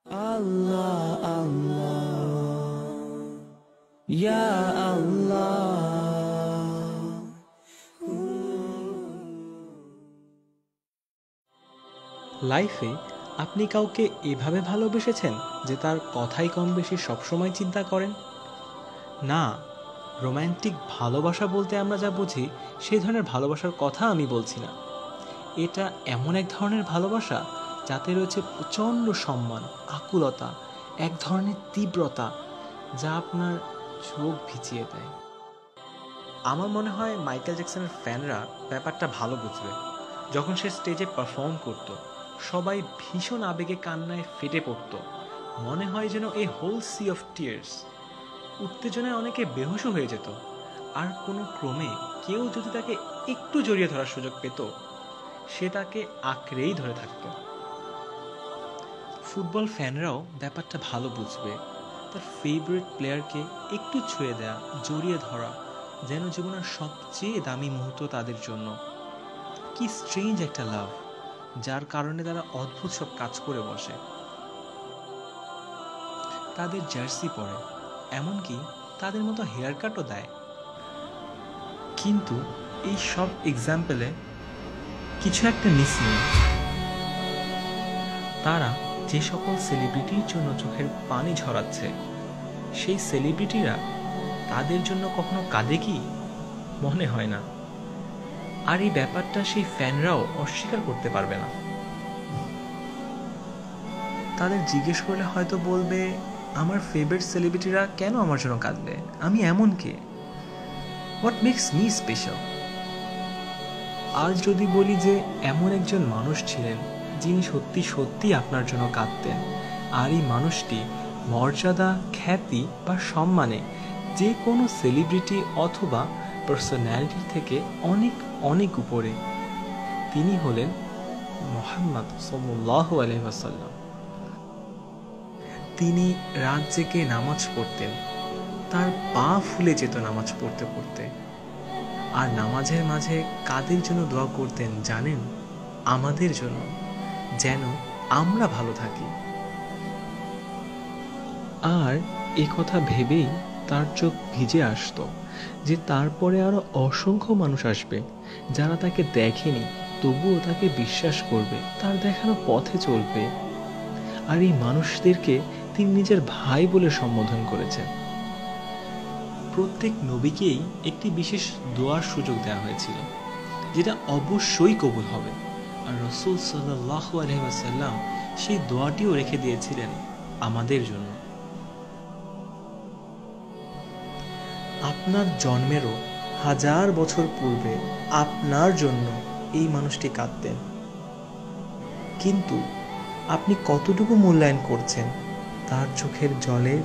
Allah, Allah, Ya Allah. লাইফে আপনি কাউকে এভাবে ভালোবেসেছেন যে তার কথাই কম বেশি সবসময় চিন্তা করেন? না, রোম্যান্টিক ভালোবাসা বলতে আমরা যা বুঝি সেই ধরনের ভালোবাসার কথা আমি বলছি না। এটা এমন এক ধরনের ভালোবাসা যাতে রয়েছে প্রচণ্ড সম্মান, আকুলতা, এক ধরনের তীব্রতা যা আপনার চোখ ভিজিয়ে দেয়। আমার মনে হয় মাইকেল জ্যাকসনের ফ্যানরা ব্যাপারটা ভালো বুঝবে। যখন সে স্টেজে পারফর্ম করত, সবাই ভীষণ আবেগে কান্নায় ফেটে পড়ত। মনে হয় যেন এই হোল সি অফ টিয়ার্স। উত্তেজনায় অনেকে বেহুশও হয়ে যেত। আর কোনো ক্রমে কেউ যদি তাকে একটু জড়িয়ে ধরার সুযোগ পেত, সে তাকে আঁকড়েই ধরে থাকত। ফুটবল ফ্যানরাও ব্যাপারটা ভালো বুঝবে। তার ফেভারিট প্লেয়ারকে একটু ছুঁয়ে দেয়া, জড়িয়ে ধরা যেন জীবনের সবচেয়ে দামি মুহূর্ত তাদের জন্য। কি স্ট্রেঞ্জ একটা লাভ, যার কারণে তারা অদ্ভুত সব কাজ করে বসে। তাদের জার্সি পরে, এমনকি তাদের মতো হেয়ার কাটও দেয়। কিন্তু এই সব এক্সাম্পলে কিছু একটা মিসিং। তারা যে সকল সেলিব্রিটির জন্য চোখের পানি ঝরাচ্ছে, সেই সেলিব্রিটিরা তাদের জন্য কখনো কাঁদে কি? মনে হয় না। আর এই ব্যাপারটা সেই ফ্যানরাও অস্বীকার করতে পারবে না। তাদের জিজ্ঞেস করলে হয়তো বলবে, আমার ফেভারিট সেলিব্রিটিরা কেন আমার জন্য কাঁদবে? আমি এমন কে? What makes me special? আর যদি বলি যে এমন একজন মানুষ ছিলেন যিনি সত্যি সত্যি আপনার জন্য কাঁদতেন, আর এই মানুষটি মর্যাদা, খ্যাতি বা সম্মানে যে কোনো সেলিব্রিটি অথবা পার্সোনালিটি থেকে অনেক অনেক উপরে, তিনি হলেন মুহাম্মদ সাল্লাল্লাহু আলাইহি ওয়াসাল্লাম। তিনি রাত জেগে নামাজ পড়তেন, তার পা ফুলে যেত নামাজ পড়তে পড়তে। আর নামাজের মাঝে কাদের জন্য দোয়া করতেন জানেন? আমাদের জন্য, যেন আমরা ভালো থাকি। আর এ কথা ভেবেই তার চোখ ভিজে আসতো যে তারপরে আরো অসংখ্য মানুষ আসবে যারা তাকে দেখেনি, তবুও তাকে বিশ্বাস করবে, তার দেখানো পথে চলবে। আর এই মানুষদেরকে তিনি নিজের ভাই বলে সম্বোধন করেছেন। প্রত্যেক নবীকেই একটি বিশেষ দোয়ার সুযোগ দেওয়া হয়েছিল, যেটা অবশ্যই কবুল হবে। আর রাসূল সাল্লাল্লাহু আলাইহি ওয়াসাল্লাম সেই দোয়াটিও রেখে দিয়েছিলেন আমাদের জন্য। আপনার জন্মেরও 1000 বছর পূর্বে আপনার জন্য এই মানুষটি কাঁদতেন। কিন্তু আপনি কতটুকু মূল্যায়ন করছেন তার চোখের জলের?